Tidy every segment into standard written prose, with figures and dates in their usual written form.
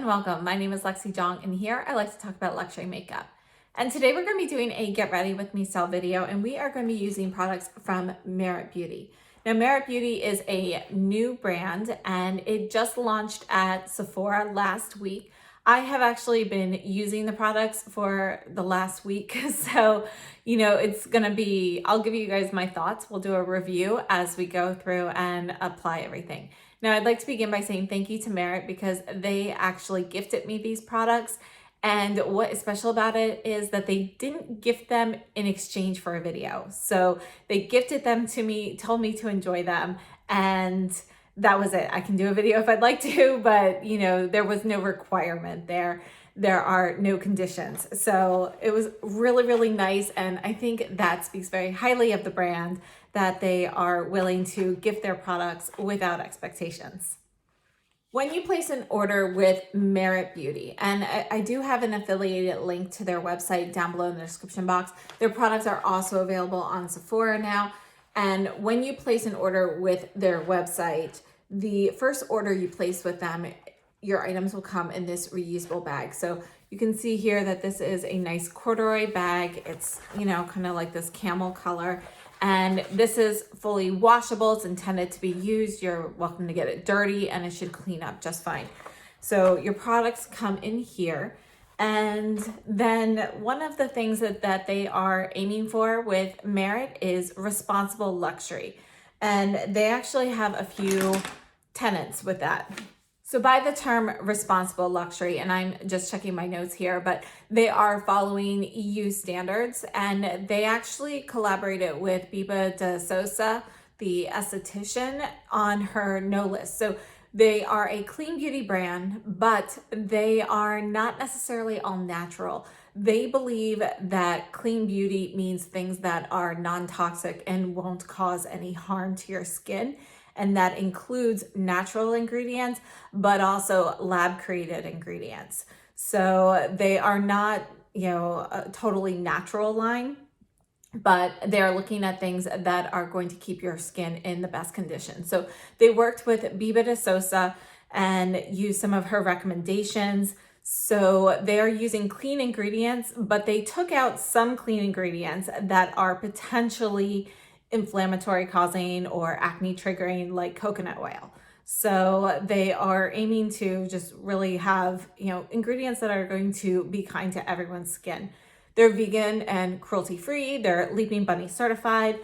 welcome. My name is Lexi Jong, and here I like to talk about luxury makeup. And today we're going to be doing a get ready with me style video, and we are going to be using products from Merit Beauty. Now, Merit Beauty is a new brand, and it just launched at Sephora last week. I have actually been using the products for the last week, so it's gonna be, I'll give you guys my thoughts. We'll do a review as we go through and apply everything. Now, I'd like to begin by saying thank you to Merit because they actually gifted me these products. And what is special about it is that they didn't gift them in exchange for a video. So they gifted them to me, told me to enjoy them, and that was it. I can do a video if I'd like to, but there was no requirement there. There are no conditions. So it was really, really nice. And I think that speaks very highly of the brand that they are willing to gift their products without expectations. When you place an order with Merit Beauty, and I do have an affiliated link to their website down below in the description box, their products are also available on Sephora now. And when you place an order with their website, the first order you place with them, your items will come in this reusable bag. So you can see here that this is a nice corduroy bag. It's, kind of like this camel color. And this is fully washable. It's intended to be used. You're welcome to get it dirty and it should clean up just fine. So your products come in here. And then one of the things that they are aiming for with Merit is responsible luxury. And they actually have a few tenets with that. So by the term responsible luxury, and I'm just checking my notes here, but they are following EU standards, and they actually collaborated with Beet de Souza, the esthetician, on her no list. So they are a clean beauty brand, but they are not necessarily all natural. They believe that clean beauty means things that are non-toxic and won't cause any harm to your skin. And that includes natural ingredients, but also lab created ingredients. So they are not, a totally natural line, but they're looking at things that are going to keep your skin in the best condition. So they worked with Beet de Souza and used some of her recommendations. So they're using clean ingredients, but they took out some clean ingredients that are potentially inflammatory causing or acne triggering, like coconut oil. So they are aiming to just really have, ingredients that are going to be kind to everyone's skin. They're vegan and cruelty free. They're Leaping Bunny certified.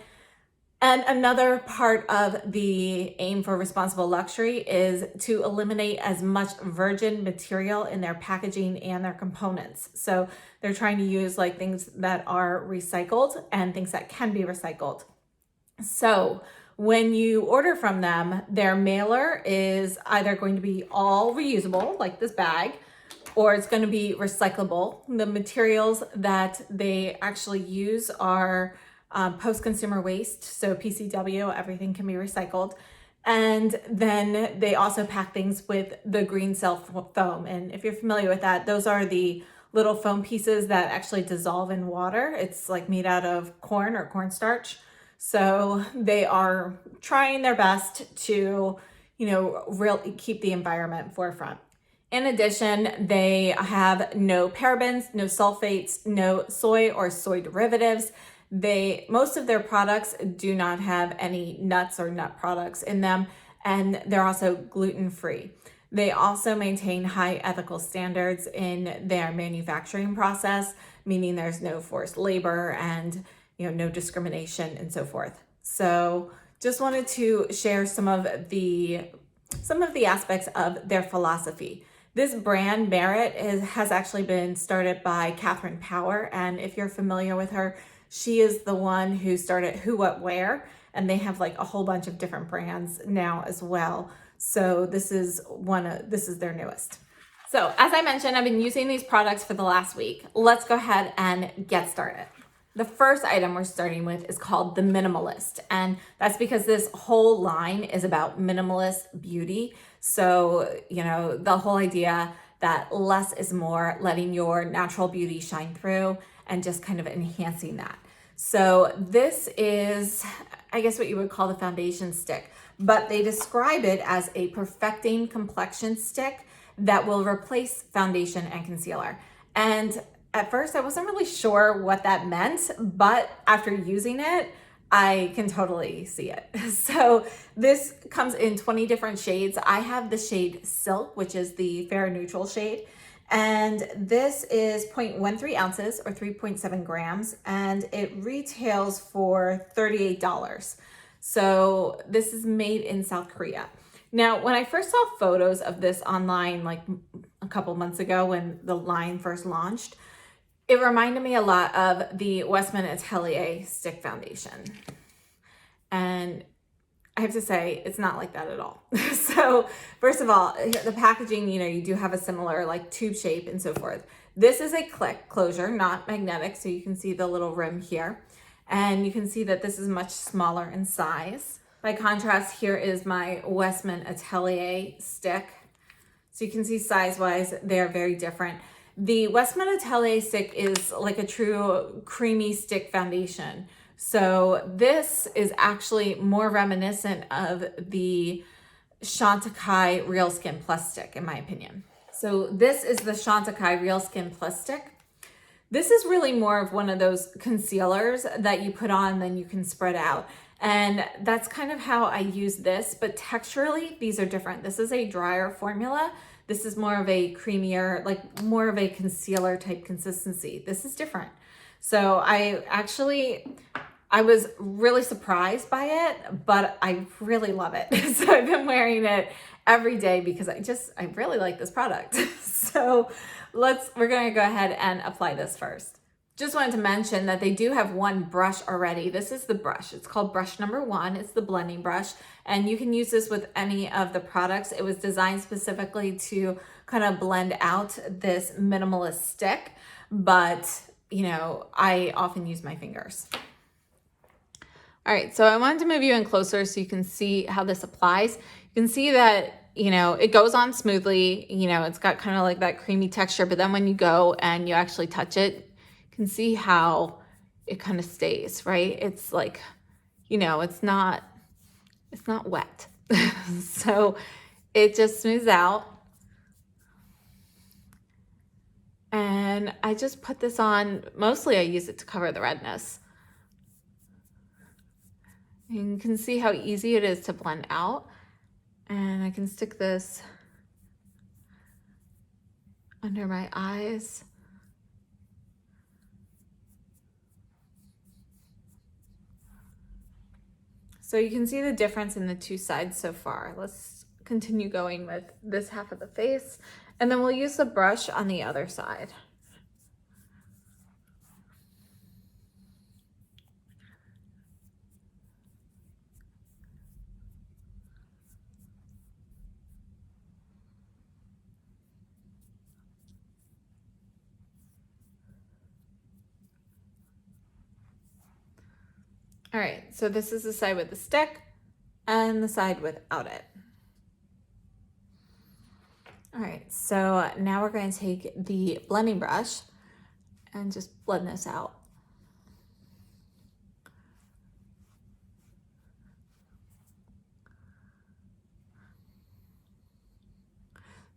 And another part of the aim for responsible luxury is to eliminate as much virgin material in their packaging and their components. So they're trying to use like things that are recycled and things that can be recycled. So when you order from them, their mailer is either going to be all reusable, like this bag, or it's going to be recyclable. The materials that they actually use are post-consumer waste, so PCW, everything can be recycled. And then they also pack things with the green cell foam. And if you're familiar with that, those are the little foam pieces that actually dissolve in water. It's like made out of corn or cornstarch. So they are trying their best to, really keep the environment forefront. In addition, they have no parabens, no sulfates, no soy or soy derivatives. Most of their products do not have any nuts or nut products in them, and they're also gluten-free. They also maintain high ethical standards in their manufacturing process, meaning there's no forced labor and no discrimination and so forth. So just wanted to share some of the aspects of their philosophy. This brand, Beret, has actually been started by Catherine Power. And if you're familiar with her, she is the one who started Who What Wear. And they have like a whole bunch of different brands now as well. So this is their newest. So as I mentioned, I've been using these products for the last week. Let's go ahead and get started. The first item we're starting with is called the Minimalist, and that's because this whole line is about minimalist beauty. So, the whole idea that less is more, letting your natural beauty shine through and just kind of enhancing that. So this is, I guess, what you would call the foundation stick, but they describe it as a perfecting complexion stick. that will replace foundation and concealer. And at first I wasn't really sure what that meant, but after using it, I can totally see it. So this comes in 20 different shades. I have the shade Silk, which is the fair neutral shade. And this is 0.13 ounces or 3.7 grams. And it retails for $38. So this is made in South Korea. Now, when I first saw photos of this online, like a couple months ago when the line first launched, it reminded me a lot of the Westman Atelier stick foundation. And I have to say, it's not like that at all. So first of all, the packaging, you know, you do have a similar like tube shape and so forth. This is a click closure, not magnetic. So you can see the little rim here. And you can see that this is much smaller in size. By contrast, here is my Westman Atelier stick. So you can see size-wise, they're very different. The Westman Atelier stick is like a true creamy stick foundation. So this is actually more reminiscent of the Chantecaille Real Skin Plus stick, in my opinion. So this is the Chantecaille Real Skin Plus stick. This is really more of one of those concealers that you put on, then you can spread out. And that's kind of how I use this, but texturally, these are different. This is a drier formula. This is more of a creamier, like more of a concealer type consistency. This is different. So I was really surprised by it, but I really love it. So I've been wearing it every day because I really like this product. So we're gonna go ahead and apply this first. Just wanted to mention that they do have one brush already. This is the brush. It's called brush number 1. It's the blending brush, and you can use this with any of the products. It was designed specifically to kind of blend out this minimalist stick, but you know, I often use my fingers. All right, so I wanted to move you in closer so you can see how this applies. You can see that, you know, it goes on smoothly. You know, it's got kind of like that creamy texture, but then when you go and you actually touch it, can see how it kind of stays, right? It's like, you know, it's not wet. So it just smooths out. And I just put this on, mostly I use it to cover the redness. And you can see how easy it is to blend out. And I can stick this under my eyes. So you can see the difference in the two sides so far. Let's continue going with this half of the face, and then we'll use the brush on the other side. All right, so this is the side with the stick and the side without it. All right, so now we're going to take the blending brush and just blend this out.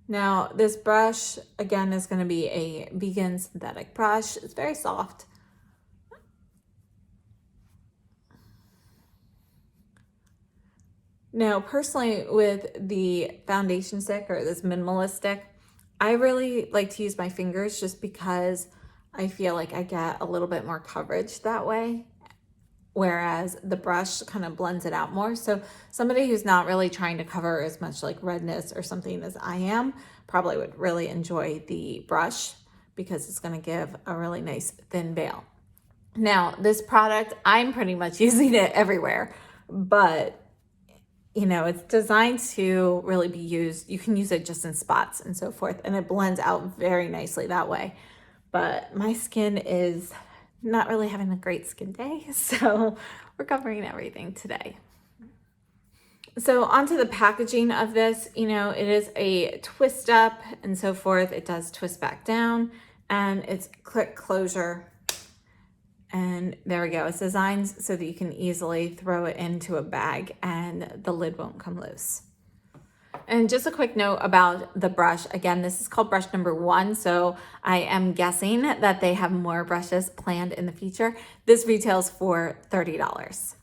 Now, this brush, again, is going to be a vegan synthetic brush. It's very soft. Now, personally, with the foundation stick or this minimalist stick, I really like to use my fingers just because I feel like I get a little bit more coverage that way, whereas the brush kind of blends it out more. So somebody who's not really trying to cover as much like redness or something as I am probably would really enjoy the brush because it's going to give a really nice thin veil. Now, this product, I'm pretty much using it everywhere, but you know, it's designed to really be used. You can use it just in spots and so forth, and it blends out very nicely that way. But my skin is not really having a great skin day, so we're covering everything today. So onto the packaging of this, you know, it is a twist up and so forth. It does twist back down, and it's quick closure. And there we go. It's designed so that you can easily throw it into a bag and the lid won't come loose. And just a quick note about the brush. Again, this is called brush number 1, so I am guessing that they have more brushes planned in the future. This retails for $30.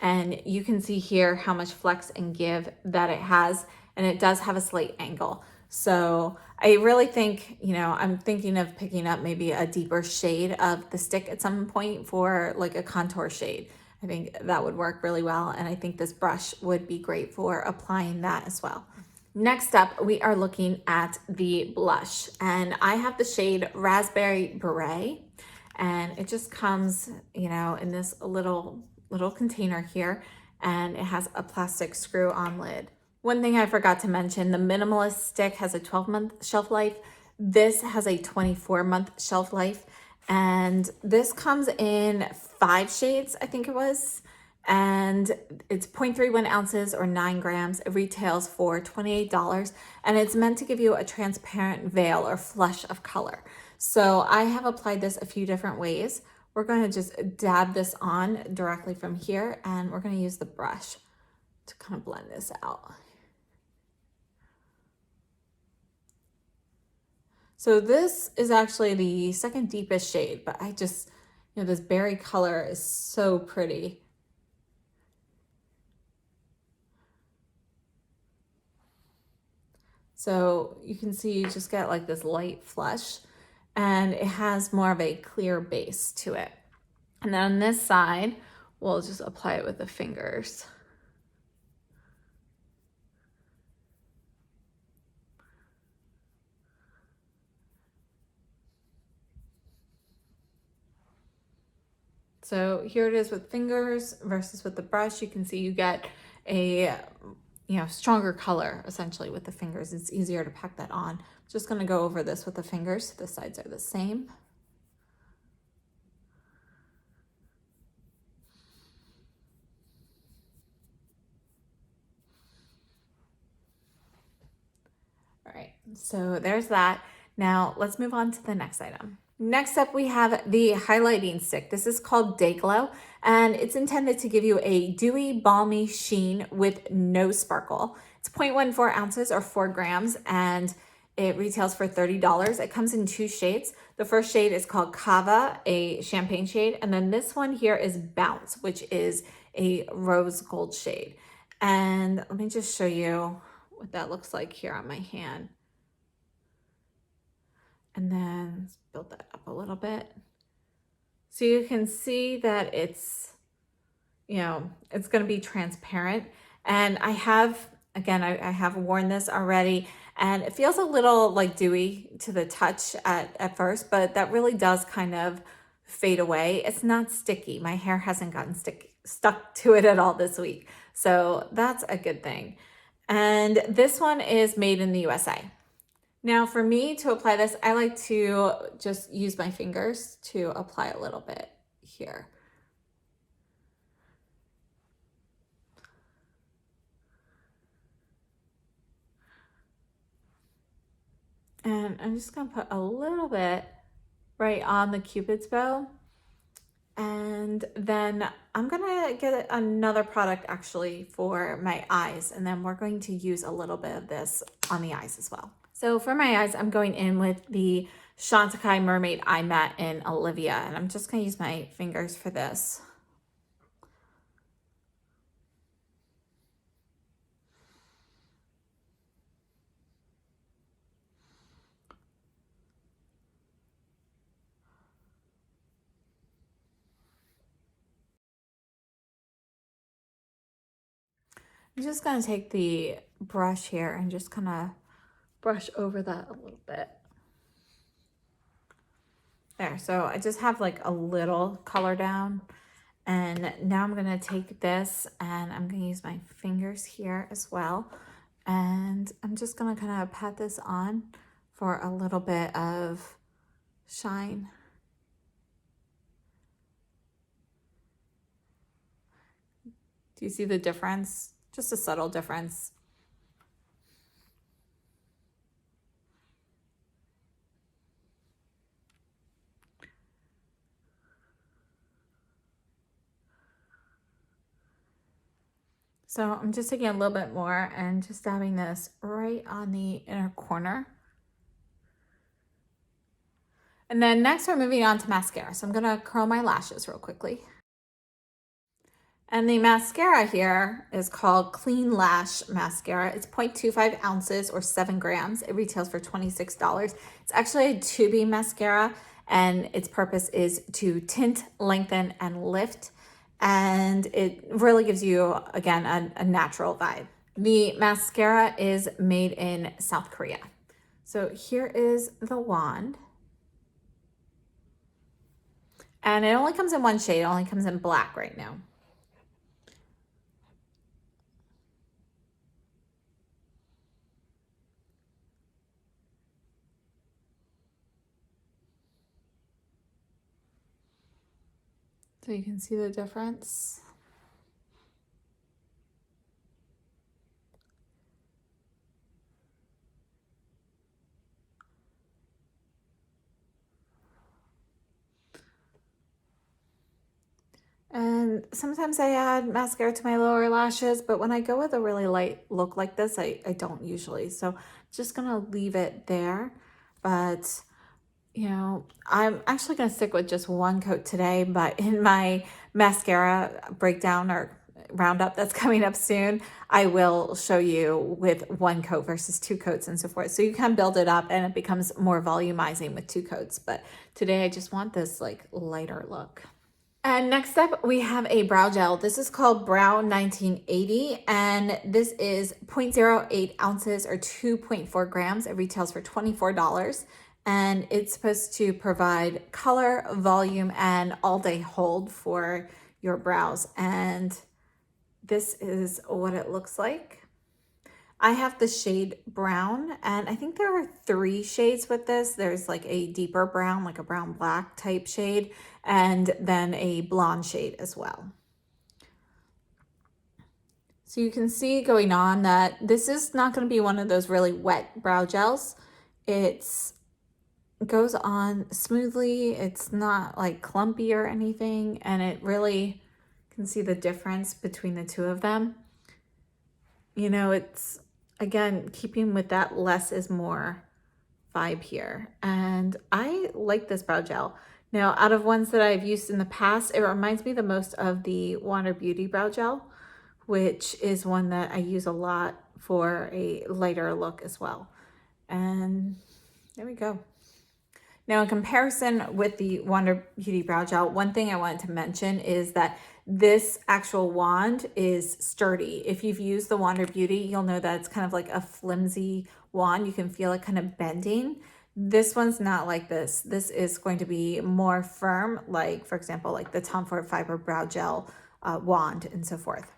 And you can see here how much flex and give that it has, and it does have a slight angle. So I really think, you know, I'm thinking of picking up maybe a deeper shade of the stick at some point for like a contour shade. I think that would work really well, and I think this brush would be great for applying that as well. Next up, we are looking at the blush, and I have the shade Raspberry Beret, and it just comes, you know, in this little container here, and it has a plastic screw-on lid. One thing I forgot to mention, the Minimalist stick has a 12-month shelf life. This has a 24-month shelf life, and this comes in 5 shades, I think it was. And it's 0.31 ounces or 9 grams. It retails for $28, and it's meant to give you a transparent veil or flush of color. So I have applied this a few different ways. We're going to just dab this on directly from here, and we're going to use the brush to kind of blend this out. So this is actually the second deepest shade, but I just, you know, this berry color is so pretty. So you can see you just get like this light flush, and it has more of a clear base to it. And then on this side, we'll just apply it with the fingers. So here it is with fingers versus with the brush. You can see you get a, you know, stronger color essentially with the fingers. It's easier to pack that on. Just gonna go over this with the fingers. The sides are the same. All right, so there's that. Now let's move on to the next item. Next up, we have the highlighting stick. This is called Day Glow, and it's intended to give you a dewy, balmy sheen with no sparkle. It's 0.14 ounces or 4 grams, and it retails for $30. It comes in 2 shades. The first shade is called Kava, a champagne shade, and then this one here is Bounce, which is a rose gold shade. And let me just show you what that looks like here on my hand. And then build that up a little bit. So you can see that it's, you know, it's going to be transparent. And I have, again, I have worn this already, and it feels a little like dewy to the touch at first, but that really does kind of fade away. It's not sticky. My hair hasn't gotten stuck to it at all this week. So that's a good thing. And this one is made in the USA. Now for me to apply this, I like to just use my fingers to apply a little bit here. And I'm just gonna put a little bit right on the Cupid's bow. And then I'm gonna get another product actually for my eyes, and then we're going to use a little bit of this on the eyes as well. So for my eyes, I'm going in with the Chantecaille Mermaid Eye Matte in Olivia, and I'm just gonna use my fingers for this. I'm just gonna take the brush here and just kind of brush over that a little bit. There, so I just have like a little color down. And now I'm gonna take this and I'm gonna use my fingers here as well. And I'm just gonna kind of pat this on for a little bit of shine. Do you see the difference? Just a subtle difference. So I'm just taking a little bit more and just dabbing this right on the inner corner. And then next we're moving on to mascara. So I'm gonna curl my lashes real quickly. And the mascara here is called Clean Lash Mascara. It's 0.25 ounces or 7 grams. It retails for $26. It's actually a tubing mascara, and its purpose is to tint, lengthen, and lift. And it really gives you, again, a natural vibe. The mascara is made in South Korea. So here is the wand. And it only comes in one shade. It only comes in black right now. So you can see the difference. And sometimes I add mascara to my lower lashes, but when I go with a really light look like this, I don't usually. So I'm just gonna leave it there. But you know, I'm actually gonna stick with just one coat today, but in my mascara breakdown or roundup that's coming up soon, I will show you with one coat versus two coats and so forth. So you can build it up and it becomes more volumizing with two coats. But today I just want this like lighter look. And next up, we have a brow gel. This is called Brow 1980, and this is 0.08 ounces or 2.4 grams. It retails for $24, and it's supposed to provide color, volume, and all-day hold for your brows. And this is what it looks like. I have the shade brown, and I think there are 3 shades with this. There's like a deeper brown, like a brown black type shade, and then a blonde shade as well. So you can see going on that this is not going to be one of those really wet brow gels. It goes on smoothly. It's not like clumpy or anything, and it really can see the difference between the two of them. You know, it's again keeping with that less is more vibe here, and I like this brow gel. Now, out of ones that I've used in the past, it reminds me the most of the Wander Beauty brow gel, which is one that I use a lot for a lighter look as well. And there we go. Now, in comparison with the Wander Beauty brow gel, one thing I wanted to mention is that this actual wand is sturdy. If you've used the Wander Beauty, you'll know that it's kind of like a flimsy wand. You can feel it kind of bending. This one's not like this. This is going to be more firm, like, for example, like the Tom Ford Fiber Brow Gel wand and so forth.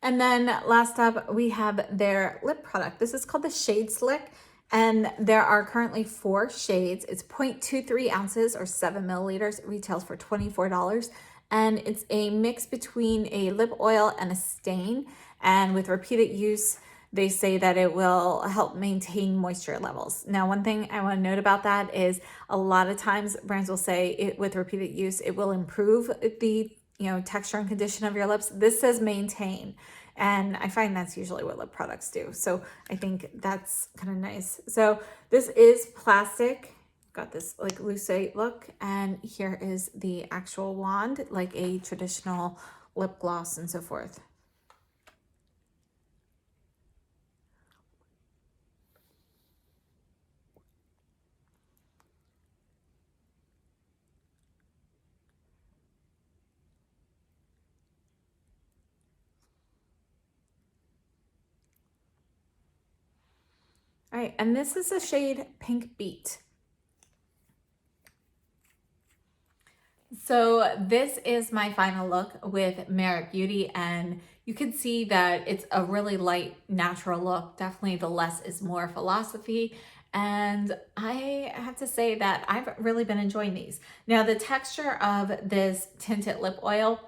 And then last up, we have their lip product. This is called the Shade Slick, and there are currently 4 shades. It's 0.23 ounces or 7 milliliters. It retails for $24. And it's a mix between a lip oil and a stain. And with repeated use, they say that it will help maintain moisture levels. Now, one thing I want to note about that is a lot of times brands will say it with repeated use, it will improve the texture and condition of your lips. This says maintain. And I find that's usually what lip products do. So I think that's kind of nice. So this is plastic. Got this like lucite look. And here is the actual wand, like a traditional lip gloss and so forth. All right, and this is the shade Pink Beet. So this is my final look with Merit Beauty, and you can see that it's a really light, natural look. Definitely the less is more philosophy. And I have to say that I've really been enjoying these. Now, the texture of this tinted lip oil,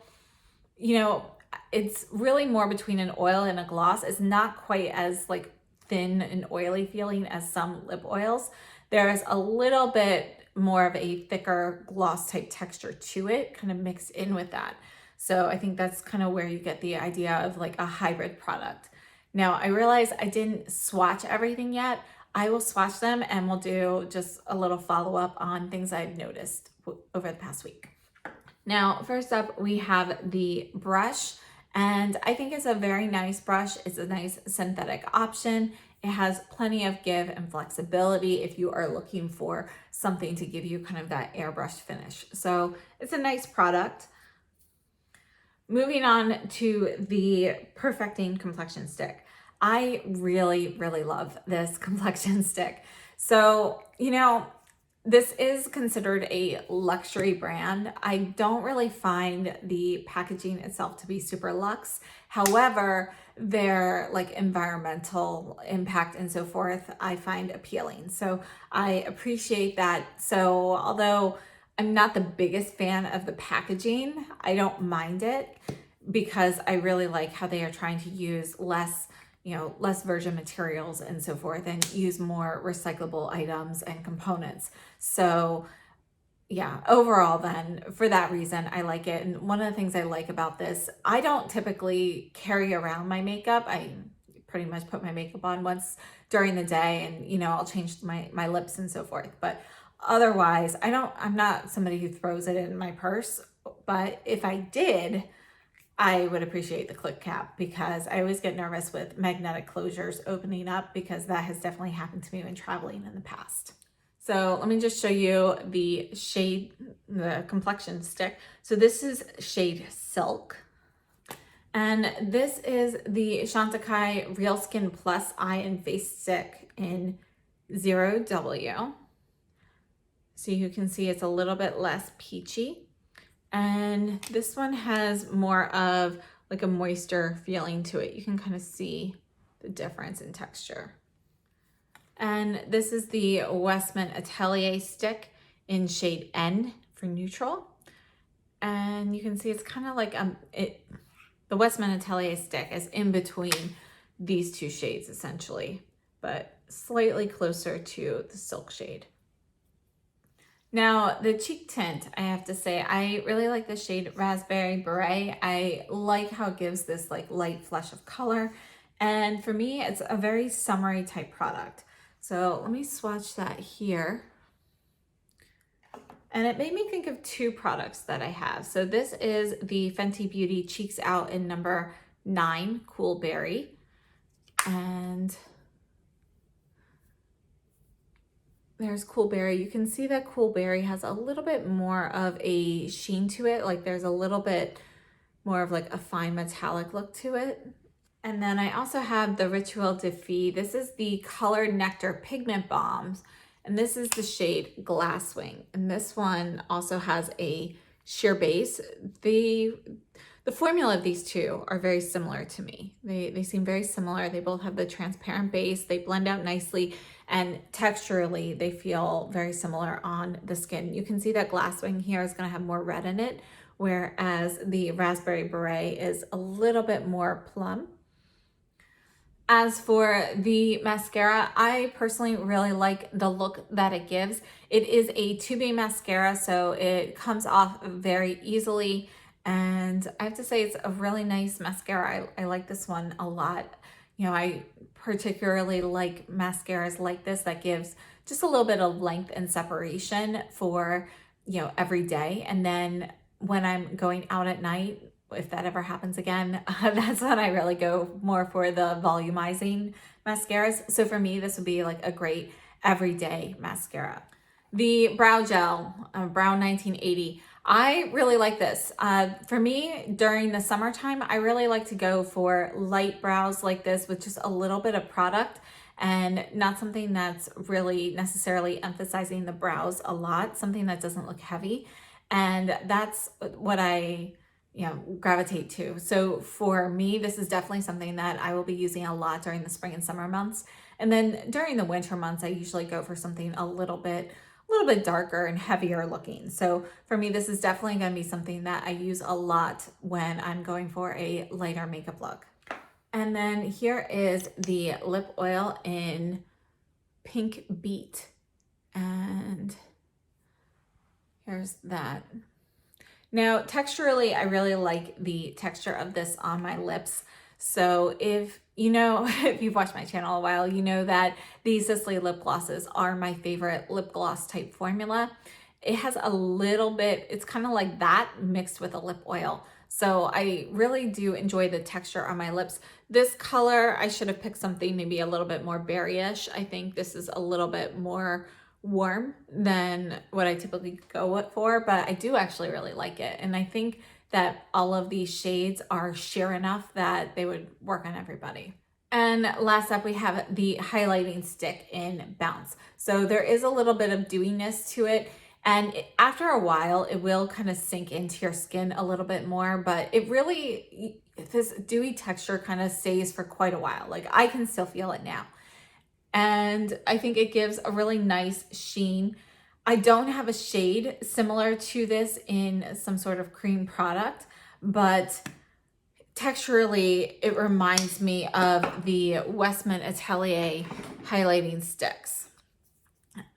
it's really more between an oil and a gloss. It's not quite as like thin and oily feeling as some lip oils. There's a little bit more of a thicker gloss type texture to it, kind of mixed in with that. So I think that's kind of where you get the idea of like a hybrid product. Now I realize I didn't swatch everything yet. I will swatch them and we'll do just a little follow-up on things I've noticed over the past week. Now, first up, we have the brush, and I think it's a very nice brush. It's a nice synthetic option. It has plenty of give and flexibility if you are looking for something to give you kind of that airbrush finish. So it's a nice product. Moving on to the Perfecting Complexion Stick. I really, really love this complexion stick. So, this is considered a luxury brand. I don't really find the packaging itself to be super luxe. However, their like environmental impact and so forth, I find appealing. So I appreciate that. So although I'm not the biggest fan of the packaging, I don't mind it because I really like how they are trying to use less virgin materials and so forth and use more recyclable items and components. So yeah, overall then, for that reason, I like it. And one of the things I like about this, I don't typically carry around my makeup. I pretty much put my makeup on once during the day and, I'll change my lips and so forth. But otherwise, I'm not somebody who throws it in my purse. But if I did, I would appreciate the clip cap because I always get nervous with magnetic closures opening up because that has definitely happened to me when traveling in the past. So let me just show you the shade, the complexion stick. So this is shade Silk. And this is the Chantecaille Real Skin Plus Eye and Face Stick in 0W. So you can see it's a little bit less peachy. And this one has more of like a moisture feeling to it. You can kind of see the difference in texture. And this is the Westman Atelier stick in shade N for neutral. And you can see it's kind of like the Westman Atelier stick is in between these two shades essentially, but slightly closer to the Silk shade. Now, the cheek tint, I have to say, I really like the shade Raspberry Beret. I like how it gives this like light flush of color. And for me, it's a very summery type product. So let me swatch that here. And it made me think of two products that I have. So this is the Fenty Beauty Cheeks Out in number 9, Cool Berry. And there's Cool Berry. You can see that Cool Berry has a little bit more of a sheen to it. Like there's a little bit more of like a fine metallic look to it. And then I also have the Rituel de Fille. This is the Colored Nectar Pigment Balms. And this is the shade Glasswing. And this one also has a sheer base. The formula of these two are very similar to me. They seem very similar. They both have the transparent base. They blend out nicely. And texturally, they feel very similar on the skin. You can see that Glasswing here is going to have more red in it, whereas the Raspberry Beret is a little bit more plum. As for the mascara, I personally really like the look that it gives. It is a 2B mascara, so it comes off very easily. And I have to say it's a really nice mascara. I like this one a lot. I particularly like mascaras like this that gives just a little bit of length and separation for, every day. And then when I'm going out at night, if that ever happens again, that's when I really go more for the volumizing mascaras. So for me, this would be like a great everyday mascara. The brow gel, Brow 1980. I really like this. For me, during the summertime, I really like to go for light brows like this with just a little bit of product and not something that's really necessarily emphasizing the brows a lot, something that doesn't look heavy. And that's what I gravitate to. So for me, this is definitely something that I will be using a lot during the spring and summer months. And then during the winter months, I usually go for something a little bit darker and heavier looking. So for me, this is definitely going to be something that I use a lot when I'm going for a lighter makeup look. And then here is the lip oil in Pink Beet. And here's that. Now, texturally, I really like the texture of this on my lips. So if you know, if you've watched my channel a while, you know that these Sisley lip glosses are my favorite lip gloss type formula. It has a little bit, it's kind of like that mixed with a lip oil. So I really do enjoy the texture on my lips. This color, I should have picked something maybe a little bit more berryish. I think this is a little bit more warm than what I typically go for, but I do actually really like it. And I think that all of these shades are sheer enough that they would work on everybody. And last up, we have the highlighting stick in Bounce. So there is a little bit of dewiness to it. And after a while, it will kind of sink into your skin a little bit more, but it really, this dewy texture kind of stays for quite a while. Like I can still feel it now. And I think it gives a really nice sheen. I don't have a shade similar to this in some sort of cream product, but texturally it reminds me of the Westman Atelier highlighting sticks.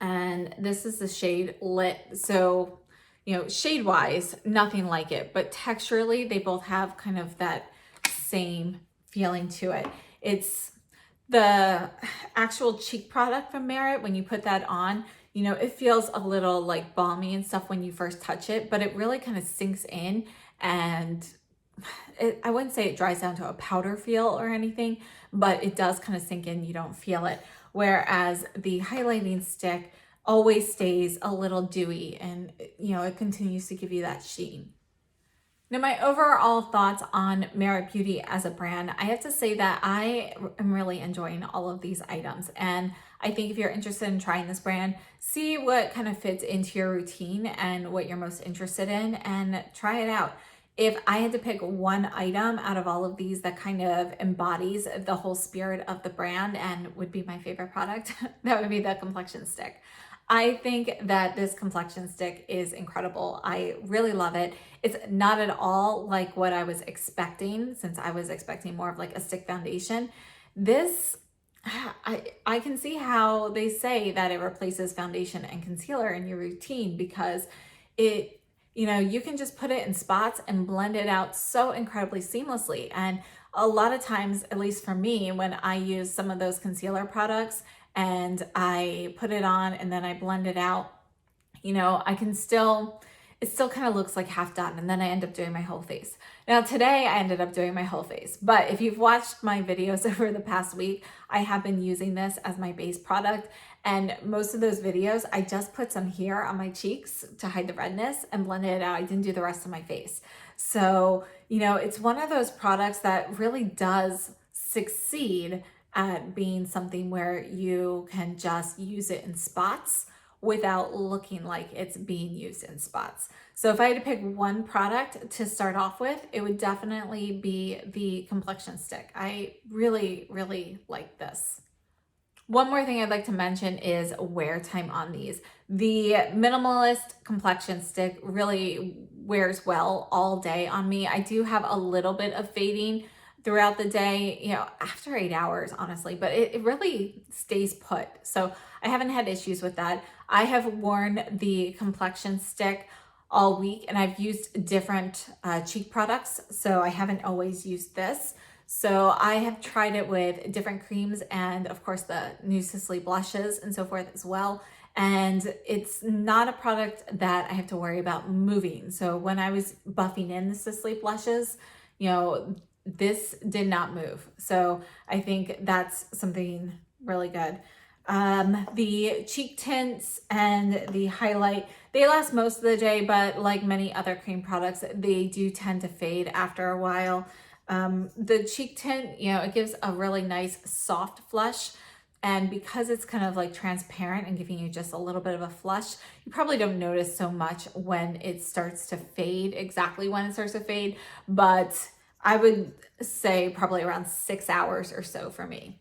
And this is the shade Lit. So, you know, shade wise, nothing like it, but texturally they both have kind of that same feeling to it. It's the actual cheek product from Merit. When you put that on, you know, it feels a little like balmy and stuff when you first touch it, but it really kind of sinks in, and I wouldn't say it dries down to a powder feel or anything, but it does kind of sink in. You don't feel it. Whereas the highlighting stick always stays a little dewy, and you know, it continues to give you that sheen. Now, my overall thoughts on Merit Beauty as a brand, I have to say that I am really enjoying all of these items. And I think if you're interested in trying this brand, see what kind of fits into your routine and what you're most interested in, and try it out. If I had to pick one item out of all of these that kind of embodies the whole spirit of the brand and would be my favorite product, that would be the complexion stick. I think that this complexion stick is incredible. I really love it. It's not at all like what I was expecting, since I was expecting more of like a stick foundation. This, I can see how they say that it replaces foundation and concealer in your routine, because it, you know, you can just put it in spots and blend it out so incredibly seamlessly. And a lot of times, at least for me, when I use some of those concealer products and I put it on and then I blend it out, you know, I can still, it still kind of looks like half done, and then I end up doing my whole face. Now today I ended up doing my whole face, but if you've watched my videos over the past week, I have been using this as my base product, and most of those videos I just put some here on my cheeks to hide the redness and blended it out. I didn't do the rest of my face. So, you know, it's one of those products that really does succeed at being something where you can just use it in spots without looking like it's being used in spots. So if I had to pick one product to start off with, it would definitely be the complexion stick. I really, really like this. One more thing I'd like to mention is wear time on these. The Minimalist complexion stick really wears well all day on me. I do have a little bit of fading throughout the day, you know, after 8 hours, honestly, but it really stays put. So I haven't had issues with that. I have worn the complexion stick all week, and I've used different cheek products, so I haven't always used this. So I have tried it with different creams and of course the new Sisley blushes and so forth as well. And it's not a product that I have to worry about moving. So when I was buffing in the Sisley blushes, you know, this did not move. So I think that's something really good. The cheek tints and the highlight, they last most of the day, but like many other cream products, they do tend to fade after a while. The cheek tint, you know, it gives a really nice soft flush. And because it's kind of like transparent and giving you just a little bit of a flush, you probably don't notice so much when it starts to fade, exactly when it starts to fade. But I would say probably around 6 hours or so for me.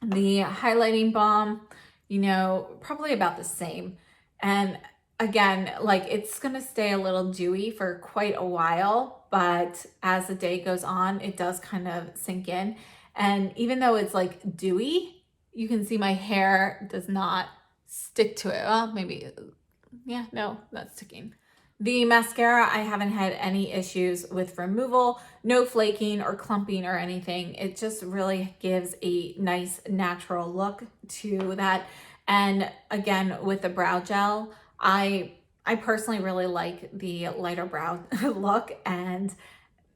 The highlighting balm, you know, probably about the same. And again, like it's gonna stay a little dewy for quite a while, but as the day goes on, it does kind of sink in. And even though it's like dewy, you can see my hair does not stick to it. Well, maybe, yeah, no, not sticking. The mascara, I haven't had any issues with removal, no flaking or clumping or anything. It just really gives a nice natural look to that. And again, with the brow gel, I personally really like the lighter brow look, and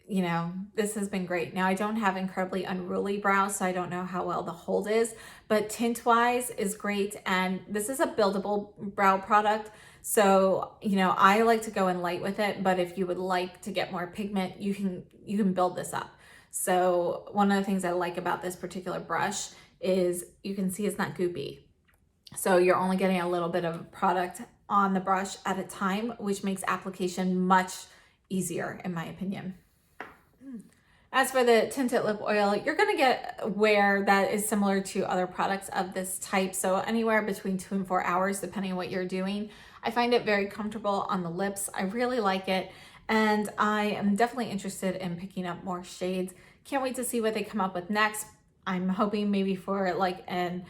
you know, this has been great. Now I don't have incredibly unruly brows, so I don't know how well the hold is, but tint wise is great. And this is a buildable brow product. So, you know, I like to go in light with it, but if you would like to get more pigment, you can build this up. So one of the things I like about this particular brush is you can see it's not goopy. So you're only getting a little bit of product on the brush at a time, which makes application much easier in my opinion. As for the tinted lip oil, you're gonna get wear that is similar to other products of this type. So anywhere between 2 and 4 hours, depending on what you're doing. I find it very comfortable on the lips. I really like it. And I am definitely interested in picking up more shades. Can't wait to see what they come up with next. I'm hoping maybe for like an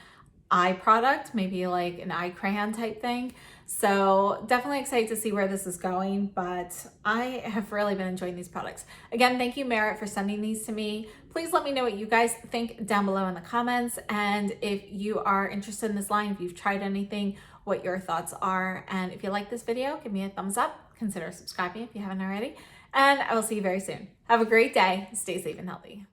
eye product, maybe like an eye crayon type thing. So definitely excited to see where this is going, but I have really been enjoying these products. Again, thank you, Merit, for sending these to me. Please let me know what you guys think down below in the comments. And if you are interested in this line, if you've tried anything, what your thoughts are. And if you like this video, give me a thumbs up. Consider subscribing if you haven't already. And I will see you very soon. Have a great day. Stay safe and healthy.